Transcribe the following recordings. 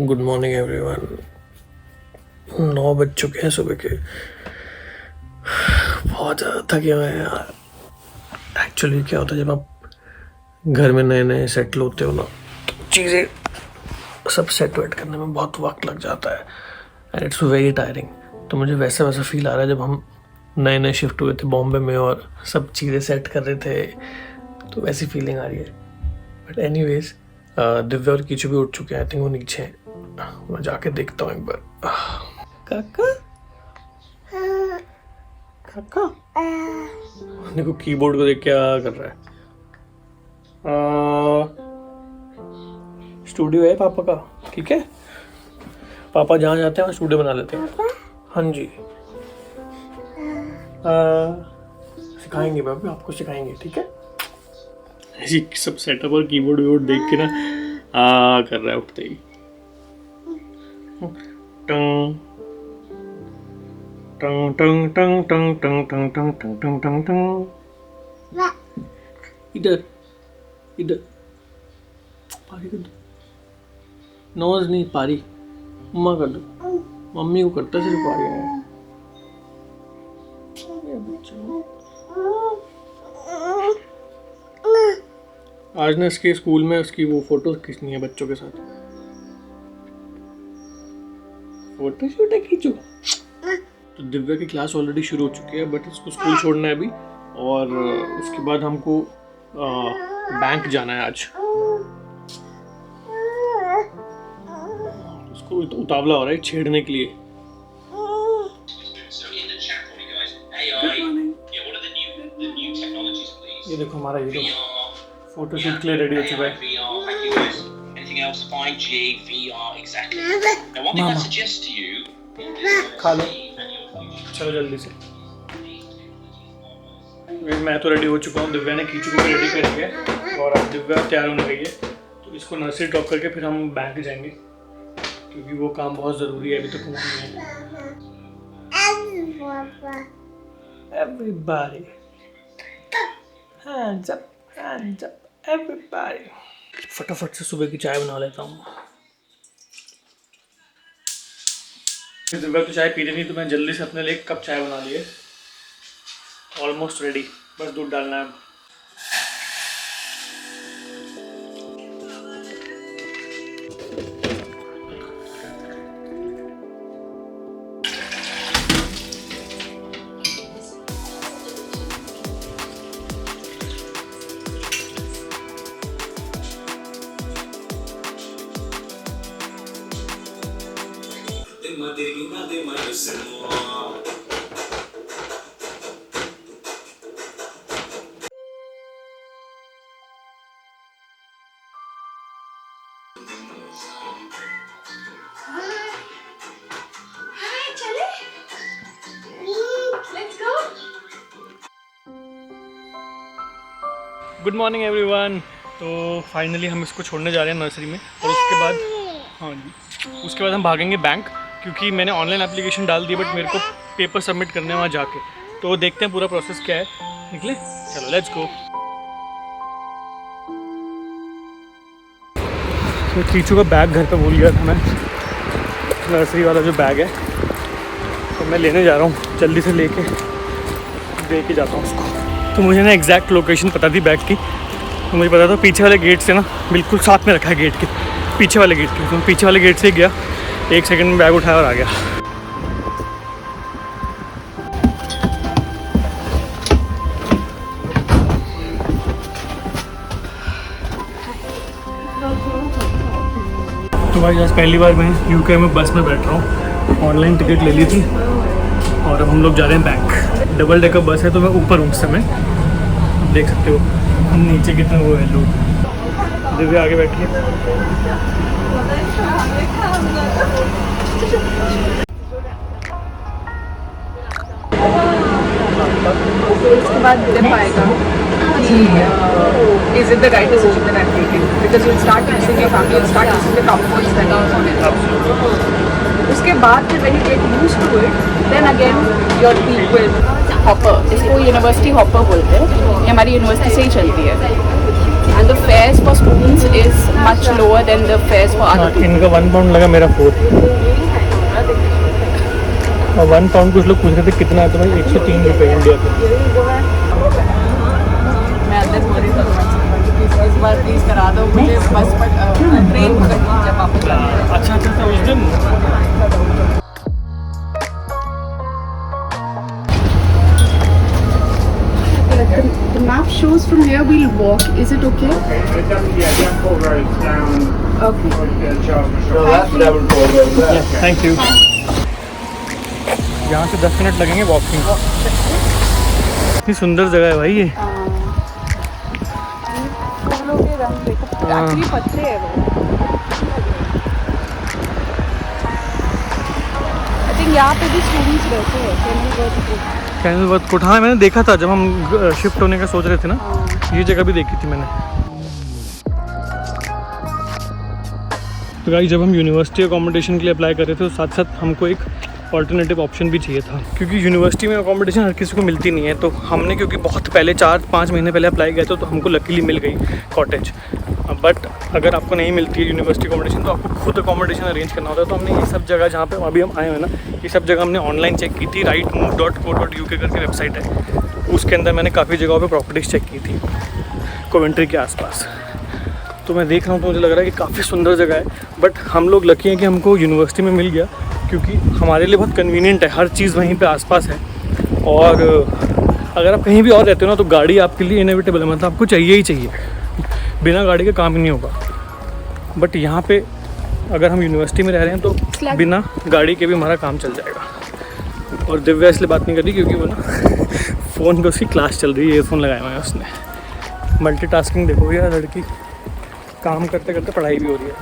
Good morning everyone. 9 बज चुके हैं सुबह के। बहुत ज़्यादा थके हुए हैं यार। एक्चुअली क्या होता है, जब आप घर में नए नए सेटल होते हो ना, तो चीज़ें सब सेट वेट करने में बहुत वक्त लग जाता है एंड इट्स वेरी टायरिंग। तो मुझे वैसा फील आ रहा है जब हम नए नए शिफ्ट हुए थे बॉम्बे में और सब चीज़ें सेट कर रहे थे, तो वैसी फीलिंग आ रही है। बट एनीवेज, दिव्या और कीचू भी उठ चुके हैं। आई थिंक वो नीचे हैं। मैं जाके देखता हूँ एक बार। काका काका देखो, कीबोर्ड को देख क्या कर रहा है। स्टूडियो है पापा का, ठीक है। पापा जहाँ जाते हैं स्टूडियो बना लेते हैं। हाँ जी, सिखाएंगे बाबू, आपको सिखाएंगे, ठीक है। ऐसी सब सेटअप और कीबोर्ड वीबोर्ड देख के ना कर रहा है उठते ही। टंग टंग टंग टंग टंग टंग टंग टंग टंग टंग टंग टंग। इधर इधर पारी कर दो। नोज नहीं, पारी मम्मा कर दो। मम्मी को करता सिर्फ पारी है। आज ना इसके स्कूल में उसकी वो फोटो खींचनी है बच्चों के साथ। फोटो शूट है, खींचो। तो दिव्या की क्लास ऑलरेडी शुरू हो चुकी है, बट इसको स्कूल छोड़ना है अभी, और उसके बाद हमको बैंक जाना है आज। उसको उतावला हो रहा है छेड़ने के लिए। ये देखो हमारा हीरो फोटोशूट के लिए रेडी हो चुका है। मामा खा लो, चलो जल्दी से। मैं तो रेडी हो चुका हूँ, दिव्या ने कीचू को भी रेडी कर दिया है और अब दिव्या तैयार होने गई है। तो इसको नर्सरी ड्रॉप करके फिर हम बैंक जाएंगे, क्योंकि वो काम बहुत ज़रूरी है। अभी तक हुआ नहीं है। Everybody, hands up, hands up, everybody. फटाफट से सुबह की चाय बना लेता हूँ। दिव्या तो चाय पी रही थी, तो मैं जल्दी से अपने लिए एक कप चाय बना ली है। ऑलमोस्ट रेडी, बस दूध डालना है। Good morning everyone. तो फाइनली हम इसको छोड़ने जा रहे हैं नर्सरी में, और उसके बाद हाँ जी, उसके बाद हम भागेंगे बैंक, क्योंकि मैंने ऑनलाइन एप्लीकेशन डाल दी, बट मेरे को पेपर सबमिट करने वहाँ जाके। तो देखते हैं पूरा प्रोसेस क्या है। निकले, चलो लेट्स गो। तो कीचू का बैग घर पे भूल गया था मैं, नर्सरी वाला जो बैग है, तो मैं लेने जा रहा हूँ। जल्दी से लेके दे के जाता हूँ उसको। तो मुझे ना एग्जैक्ट लोकेशन पता थी बैग की, तो मुझे पता था पीछे वाले गेट से ना, बिल्कुल साथ में रखा है गेट के, पीछे वाले गेट के। तो मैं पीछे वाले गेट से गया, 1 सेकंड में बैग उठाया और आ गया। तो भाई आज पहली बार मैं यूके में बस में बैठ रहा हूँ। ऑनलाइन टिकट ले ली थी और अब हम लोग जा रहे हैं बैंक। डबल डेकर बस है, तो मैं ऊपर हूँ उस समय, देख सकते हो नीचे कितने वो है लोग। दिव्या आगे बैठी है। उसके बाद जब आएगा is it the right decision that I'm taking, because you'll start missing your family, you'll start missing the comforts that are on it. उसके बाद फिर when you get used to it, then again your peak will hopper, इसको university hopper बोलते हैं। ये हमारी university से ही चलती है। and the fares for students is much lower than the fares for other people. इनका 1 पाउंड लगा, मेरा 4। और 1 पाउंड कुछ लोग पूछ रहे थे कितना है, तो भाई 103 रुपये इंडिया के। मैं अंदर बोली इस बार प्लीज करा दो मुझे बस पर ट्रेन पकड़नी जब वापस जाना है। अच्छा उस दिन The map shows from here we'll walk. Is it okay? It doesn't, yeah, don't pull roads down. Okay. No, that's Devon Pull Road there. Thank you. यहाँ से 10 मिनट लगेंगे वॉकिंग। इतनी सुंदर जगह है भाई ये। फूलों के रंग देखो, एक्चुअली पत्ते हैं वो। I think यहाँ पे भी स्टूडेंट्स रहते हैं। कैनलवर्थ कोर्ट, हाँ मैंने देखा था जब हम शिफ्ट होने का सोच रहे थे ना, ये जगह भी देखी थी मैंने। तो गाइस जब हम यूनिवर्सिटी अकोमोडेशन के लिए अप्लाई कर रहे थे तो साथ साथ हमको एक ऑल्टरनेटिव ऑप्शन भी चाहिए था, क्योंकि यूनिवर्सिटी में अकोमोडेशन हर किसी को मिलती नहीं है। तो हमने क्योंकि बहुत पहले 4-5 महीने पहले अप्लाई किया था, तो हमको लकीली मिल गई कॉटेज। बट अगर आपको नहीं मिलती है यूनिवर्सिटी अकोमोडेशन तो आपको खुद अकोमोडेशन अरेंज करना होता है। तो हमने ये सब जगह जहाँ पे अभी हम आए हैं ना, ये सब जगह हमने ऑनलाइन चेक की थी। rightmove.co.uk करके वेबसाइट है, उसके अंदर मैंने काफ़ी जगहों पे प्रॉपर्टीज़ चेक की थी कोवेंट्री के आसपास। तो मैं देख रहा हूँ तो मुझे लग रहा है कि काफ़ी सुंदर जगह है। बट हम लोग लकी हैं कि हमको यूनिवर्सिटी में मिल गया, क्योंकि हमारे लिए बहुत कन्वीनियंट है, हर चीज़ वहीं पे आसपास है। और अगर आप कहीं भी और रहते हो ना तो गाड़ी आपके लिए इनएविटेबल है, मतलब आपको चाहिए ही चाहिए, बिना गाड़ी के काम ही नहीं होगा। बट यहाँ पे अगर हम यूनिवर्सिटी में रह रहे हैं तो बिना गाड़ी के भी हमारा काम चल जाएगा। और दिव्या इसलिए बात नहीं कर रही क्योंकि वो ना फ़ोन पे उसकी क्लास चल रही है, ईयरफोन लगाया हुआ है उसने। मल्टीटास्किंग देखो यार, लड़की काम करते करते पढ़ाई भी हो रही है।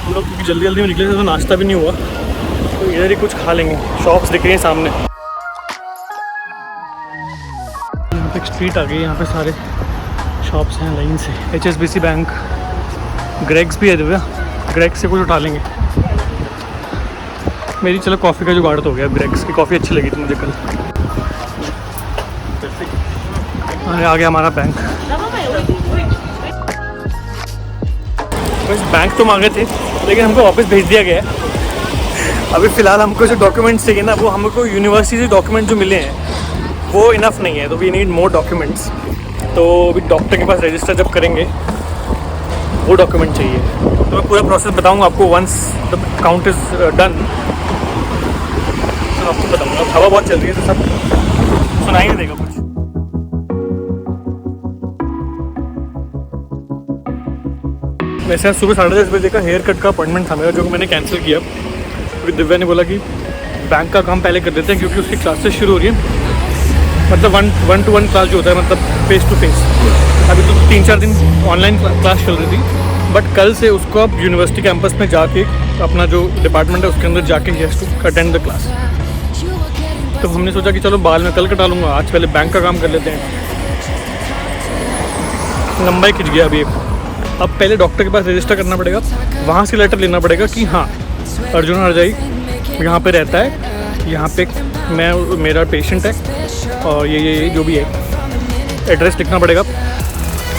हम लोग क्योंकि जल्दी में निकले थे तो नाश्ता भी नहीं हुआ, तो इधर ही कुछ खा लेंगे। शॉप्स दिख रही हैं सामने। यहाँ पे एक स्ट्रीट आ गई, यहाँ पे सारे शॉप्स हैं लाइन से। HSBC बैंक, ग्रेग्स भी है दिव्या, ग्रेग्स से कुछ उठा लेंगे। मेरी चलो कॉफ़ी का जुगाड़ तो हो गया, ग्रेग्स की कॉफ़ी अच्छी लगी थी मुझे कल। अरे आ गया हमारा बैंक। बस बैंक तो मांगे थे लेकिन हमको वापस भेज दिया गया है। अभी फ़िलहाल हमको जो डॉक्यूमेंट्स चाहिए ना, वो हमको यूनिवर्सिटी से डॉक्यूमेंट जो मिले हैं वो इनफ नहीं है, तो वी नीड मोर डॉक्यूमेंट्स। तो अभी डॉक्टर के पास रजिस्टर जब करेंगे वो डॉक्यूमेंट चाहिए। तो मैं पूरा प्रोसेस बताऊंगा आपको once the account is done, तो आपको बताऊंगा। हवा बहुत चल रही है तो सब सुनाई नहीं देगा कुछ। वैसे आज सुबह 10:30 बजे का हेयर कट का अपॉइंटमेंट था मेरा, जो कि मैंने कैंसिल किया क्योंकि दिव्या ने बोला कि बैंक का काम पहले कर देते हैं, क्योंकि उसकी क्लासेस शुरू हो रही है, मतलब 1-to-1 क्लास जो होता है, मतलब फेस टू फेस। अभी तो 3-4 दिन ऑनलाइन क्लास चल रही थी, बट कल से उसको अब यूनिवर्सिटी कैंपस में जाके अपना जो डिपार्टमेंट है उसके अंदर जाके ही has to attend the class. तो हमने सोचा कि चलो बाल में कल कटा लूँगा, आज पहले बैंक का काम कर लेते हैं। लंबाई खिंच गया अभी। अब पहले डॉक्टर के पास रजिस्टर करना पड़ेगा, वहाँ से लेटर लेना पड़ेगा कि हाँ अर्जुन हरजाई यहाँ पे रहता है, यहाँ पे मेरा पेशेंट है, और ये जो भी है एड्रेस लिखना पड़ेगा।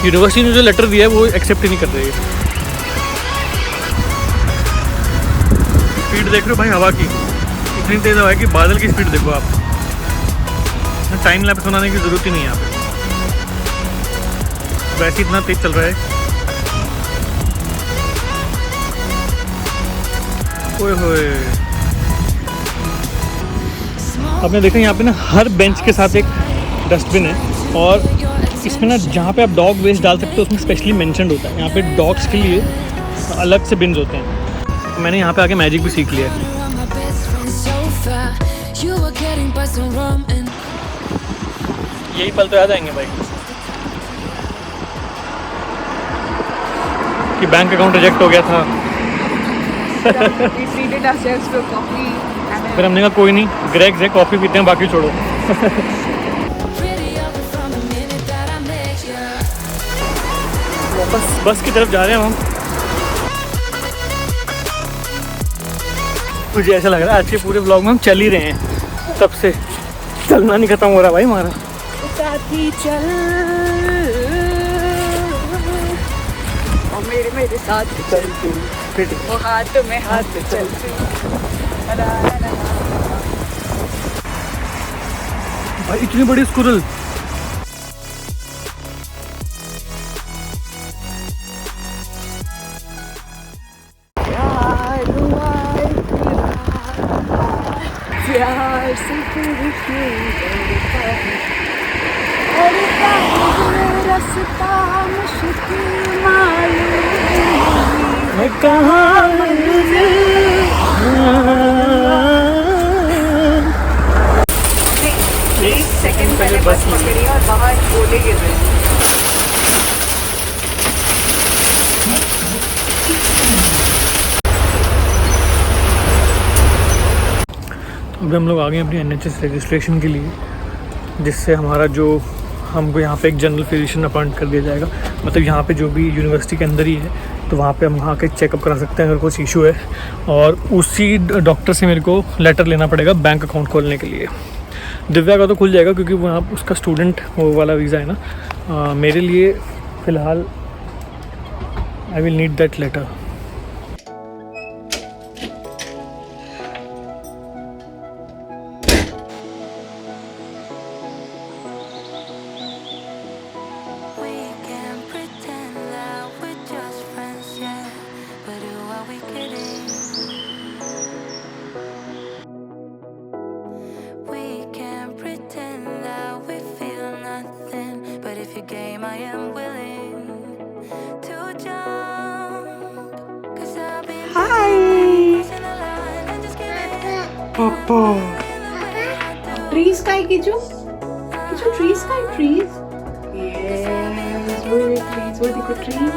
यूनिवर्सिटी ने जो लेटर दिया है वो एक्सेप्ट ही नहीं कर रही है। स्पीड देख रहे हो भाई हवा की, इतनी तेज़ हवा है कि बादल की स्पीड देखो आप। टाइम लैप्स बनाने की ज़रूरत ही नहीं है यहाँ पे, वैसे इतना तेज़ चल रहा है। ओए होए, आपने देखा यहाँ पे ना हर बेंच के साथ एक डस्टबिन है, और इसमें ना जहाँ पे आप डॉग वेस्ट डाल सकते हो उसमें स्पेशली मेंशन्ड होता है। यहाँ पे डॉग्स के लिए अलग से बिन्स होते हैं। मैंने यहाँ पे आके मैजिक भी सीख लिया है। यही पल तो याद आएंगे भाई कि बैंक अकाउंट रिजेक्ट हो गया था। फिर हमने कहा कोई नहीं, ग्रेग्स है, कॉफ़ी पीते हैं, बाकी छोड़ो। वापस बस की तरफ जा रहे हैं हम। मुझे ऐसा लग रहा है आज के पूरे ब्लॉग में हम चल ही रहे हैं, तब से चलना नहीं खत्म हो रहा भाई हमारा। साथी चल मेरे साथ चल तू, वो हाथ में हाथ चल तू। भाई इतनी बड़ी स्कुरल। प्यार से रास्ता मुश्किल मालूम मैं कहाँ सेकंड पहले बस पकड़ी और बाहर बोले गिर रहे। अभी हम लोग आ गए अपनी NHS रजिस्ट्रेशन के लिए, जिससे हमारा जो हमको यहाँ पे एक जनरल फिजिशियन अपॉइंट कर दिया जाएगा। मतलब यहाँ पे जो भी यूनिवर्सिटी के अंदर ही है, तो वहाँ पे हम वहाँ के चेकअप करा सकते हैं अगर कुछ इशू है। और उसी डॉक्टर से मेरे को लेटर लेना पड़ेगा बैंक अकाउंट खोलने के लिए। दिव्या का तो खुल जाएगा क्योंकि वो यहाँ उसका स्टूडेंट वो वाला वीज़ा है ना। मेरे लिए फ़िलहाल I will need that letter. Trees sky kichu trees sky trees yes really trees वो देखो trees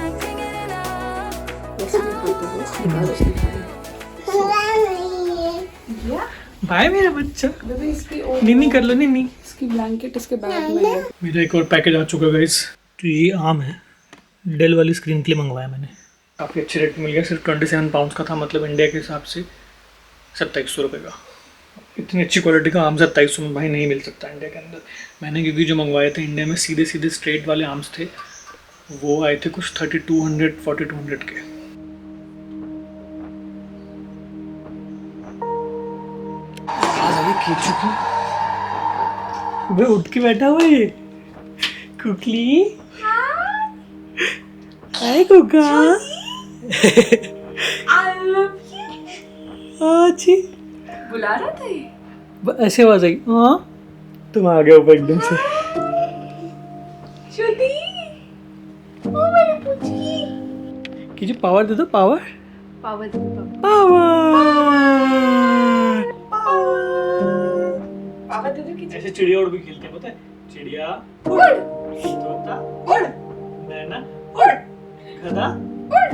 भाई मेरा बच्चा इसकी निन्नी कर लो निन्नी। इसकी ब्लैंकेट इसके बैग में है। मेरा एक और पैकेज आ चुका है गाइस। तो ये आम है, डेल वाली स्क्रीन के लिए मंगवाया मैंने। काफ़ी अच्छे रेट में मिल गया, सिर्फ 27 पाउंड्स का था। मतलब इंडिया के हिसाब से 2700 रुपये का। इतनी अच्छी क्वालिटी का आम 2700 में भाई नहीं मिल सकता इंडिया के अंदर। मैंने क्योंकि जो मंगवाए थे इंडिया में सीधे सीधे स्ट्रेट वाले आम्स थे, वो आए थे कुछ 3200 4200 के। खींचू की वो उठ के बैठा हुआ है कुकली। हाय कुका। अच्छी बुला रहा था ये ऐसे आवाज आई। हाँ तुम आ गए ऊपर एकदम से। छोटी ओ मेरी पुची कि जो पावर दे दो, पावर पावर दे दो पावर दे दो कि ऐसे चिड़िया उड़ भी खेलते हैं, पता है? चिड़िया उड़, तोता उड़, मैना उड़, गधा उड़।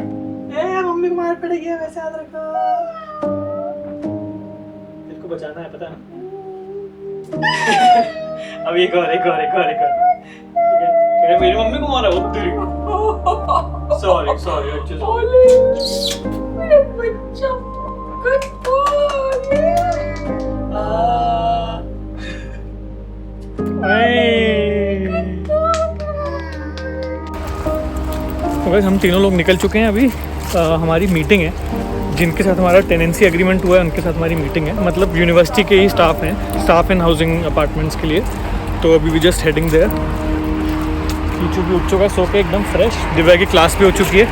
ए मम्मी को मार पड़ेगी वैसे याद रखो। दिल को बचाना है पता है ना। अब एक और क्या मेरी मम्मी को मारा वो तेरी। सॉरी अच्छा मेरा बच्चा गुड बॉय। हम तीनों लोग निकल चुके हैं अभी। हमारी मीटिंग है, जिनके साथ हमारा टेनेंसी एग्रीमेंट हुआ है उनके साथ हमारी मीटिंग है। मतलब यूनिवर्सिटी के ही स्टाफ हैं, स्टाफ इन हाउसिंग अपार्टमेंट्स के लिए। तो अभी वी जस्ट हेडिंग देयर। कीचू भी उठ चुका सो के एकदम फ्रेश। दिव्या की क्लास भी हो चुकी है।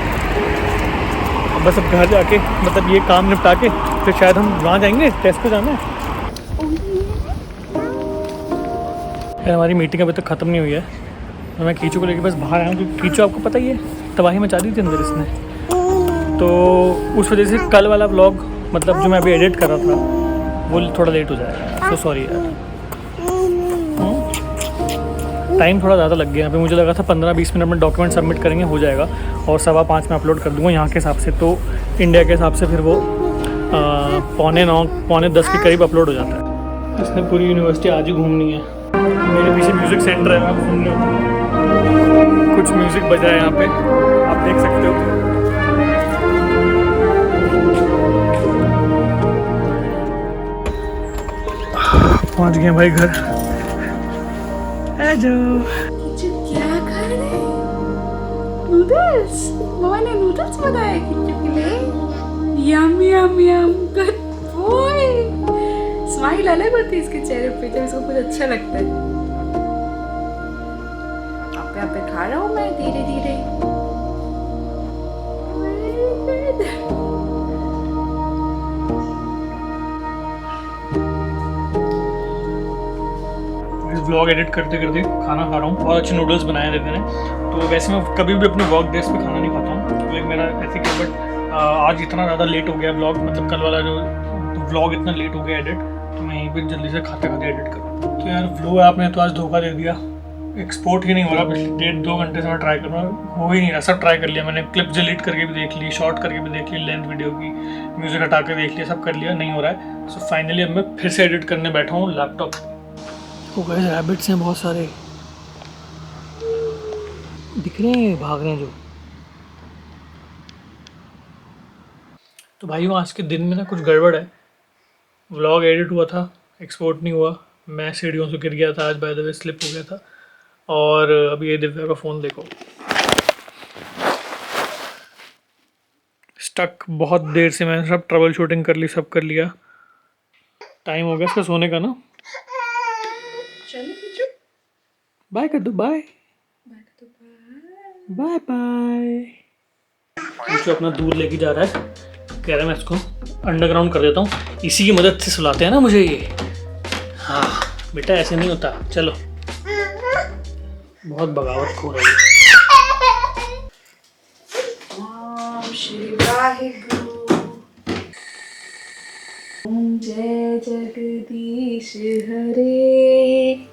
अब बस अब घर जाके मतलब ये काम निपटा के फिर शायद हम वहाँ जाएंगे, टेस्ट पे जाना है। यार हमारी मीटिंग अभी तक ख़त्म नहीं हुई है। तो मैं कीचू को लेके बस बाहर आया हूँ क्योंकि कीचू आपको पता ही है तबाही मचा दी थी अंदर इसने। तो उस वजह से कल वाला व्लॉग मतलब जो मैं अभी एडिट कर रहा था वो थोड़ा लेट हो जाएगा। सो सॉरी यार। टाइम थोड़ा ज़्यादा लग गया यहाँ पे। मुझे लगा था 15-20 मिनट में डॉक्यूमेंट सबमिट करेंगे हो जाएगा और 5:15 में अपलोड कर दूँगा यहाँ के हिसाब से। तो इंडिया के हिसाब से फिर वो 8:45 8:45 के करीब अपलोड हो जाता है। इसने पूरी यूनिवर्सिटी आज ही घूमनी है। मेरे पीछे म्यूज़िक सेंटर है, आप सुन लो कुछ म्यूज़िक बजा है यहाँ पे, आप देख सकते हो। पहुँच गए भाई घर। आ जाओ। क्या खा रहे? नूडल्स। मम्मा ने नूडल्स बनाए किट्टू के लिए। यम यम यम, गुड बॉय। स्माइल अलग होती है इसके चेहरे पे जब इसको कुछ अच्छा लगता है। आपे आपे खा रहा हूँ मैं धीरे धीरे। व्लॉग एडिट करते करते खाना खा रहा हूँ। बहुत अच्छे नूडल्स बनाए रहते हैं। तो वैसे मैं कभी भी अपने वर्क डेज पे खाना नहीं खाता हूँ, तो एक मेरा एथिक है। बट आज इतना ज़्यादा लेट हो गया व्लॉग, मतलब कल वाला जो व्लॉग इतना लेट हो गया एडिट, तो मैं यहीं पे जल्दी से खाते खाते एडिट करूँ। तो यार व्लॉग आपने तो आज धोखा दे दिया, एक्सपोर्ट ही नहीं हो रहा। पिछले 1.5-2 घंटे से मैं ट्राई कर रहा हूँ, हो ही नहीं रहा। सब ट्राई कर लिया मैंने, क्लिप डिलीट करके भी देख ली, शॉर्ट करके भी देख ली, लेंथ वीडियो की, म्यूज़िक हटा के देख लिया, सब कर लिया, नहीं हो रहा है। सो फाइनली अब मैं फिर से एडिट करने बैठा हूँ लैपटॉप। वो गाइस रैबिट्स हैं बहुत सारे, दिख रहे हैं, भाग रहे हैं जो। तो भाइयों आज के दिन में ना कुछ गड़बड़ है। व्लॉग एडिट हुआ था, एक्सपोर्ट नहीं हुआ। मैं सीढ़ियों से गिर गया था आज, बाय द वे स्लिप हो गया था। और अभी ये दिव्या का फ़ोन देखो, स्टक। बहुत देर से मैंने सब ट्रबल शूटिंग कर ली, सब कर लिया। टाइम हो गया इसका सोने का ना। बाय कर दो, बाय बाय बाय। जो अपना दूध लेके जा रहा है, कह रहा है मैं इसको अंडरग्राउंड कर देता हूँ, इसी की मदद से सुलाते हैं ना मुझे ये। हाँ बेटा ऐसे नहीं होता, चलो। बहुत बगावत खो रही है। जय जगदीश हरे।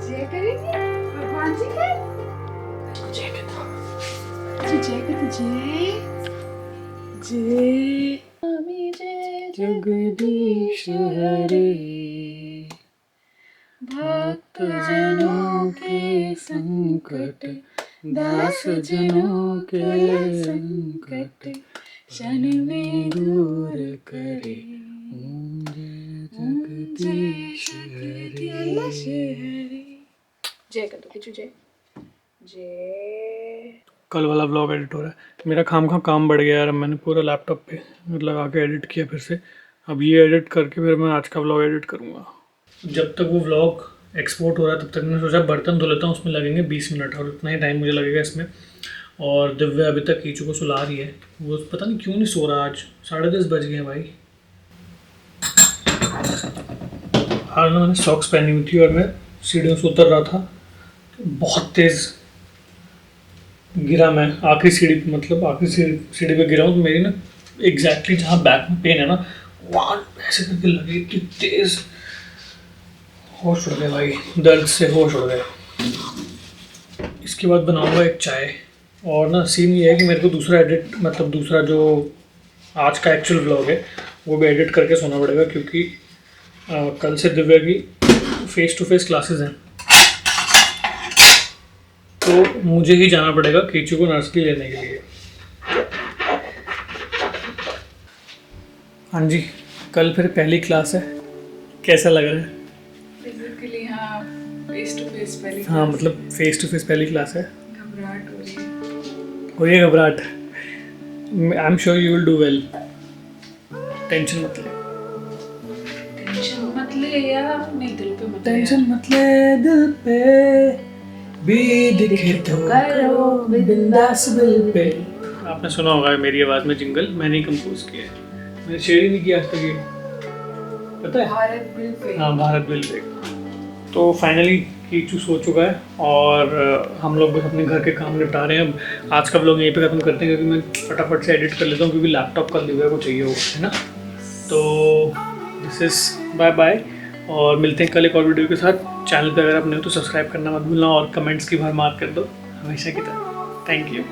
जय करेंगे भगवान जी का। जय कहता, जय कहते, जय जय स्वामी जय जगदीश हरे, भक्त जनों के संकट, दास जनों के संकट, क्षण में दूर करे। जगदीश हरे। जय कर दो किचू, जय जय। कल वाला व्लॉग एडिट हो रहा है मेरा। काम बढ़ गया यार। अब मैंने पूरा लैपटॉप पे लगा के एडिट किया फिर से। अब ये एडिट करके फिर मैं आज का व्लॉग एडिट करूँगा। जब तक वो व्लॉग एक्सपोर्ट हो रहा है तब तक मैंने सोचा बर्तन धो लेता हूँ, उसमें लगेंगे 20 मिनट, और उतना ही टाइम मुझे लगेगा इसमें। और दिव्या अभी तक कीचू को सुला रही है, वो पता नहीं क्यों नहीं सो रहा आज। 10:30 बज गए हैं भाई। हाल में मैंने सॉक्स पहनी हुई थी और मैं सीढ़ियों से उतर रहा था, तो बहुत तेज़ गिरा मैं। आखिरी सीढ़ी पे, मतलब आखिरी सीढ़ी पे गिरा हूँ, तो मेरी ना एग्जैक्टली जहाँ बैक में पेन है ना, वहाँ ऐसे करके लगी, इतनी तेज़। होश उड़ गए भाई, दर्द से होश उड़ गए। इसके बाद बनाऊंगा एक चाय। और ना सीन ये है कि मेरे को दूसरा एडिट, मतलब दूसरा जो आज का एक्चुअल व्लॉग है वो भी एडिट करके सोना पड़ेगा, क्योंकि कल से दिव्या की फेस टू फेस क्लासेस हैं, तो मुझे ही जाना पड़ेगा कीचू को नर्सरी लेने के लिए। हाँ जी, कल फिर पहली क्लास है। कैसा लग रहा है? फिजिकली हाँ, फेस टू फेस पहली। हाँ मतलब फेस टू फेस पहली क्लास है। घबराहट हो रही है। हो ये घबराहट। I am sure you will do well. Tension मत ले। टेंशन मत ले यार, नहीं दिल पे मत ले। टेंशन मत ले, दिल पे भी दिखे तो करो बिंदास दिल पे। आपने सुना होगा मेरी आवाज़ में जिंगल, मैंने ही कंपोज किया है। मैंने शेयर ही नहीं किया आज तक ये, पता है? Bharat bill pay. हाँ भारत बिल पे। तो फाइनली कीचू सो चुका है और हम लोग बस अपने घर के काम निपटा रहे हैं। अब आज का व्लॉग यहीं पे ख़त्म करते हैं, क्योंकि मैं फटाफट से एडिट कर लेता हूँ, क्योंकि लैपटॉप कल दिव्या को चाहिए होगा, है ना। तो दिस इज़ बाय बाय, और मिलते हैं कल एक और वीडियो के साथ। चैनल पे अगर आप नए हो तो सब्सक्राइब करना मत भूलना, और कमेंट्स की भरमार कर दो हमेशा की तरह। Thank you.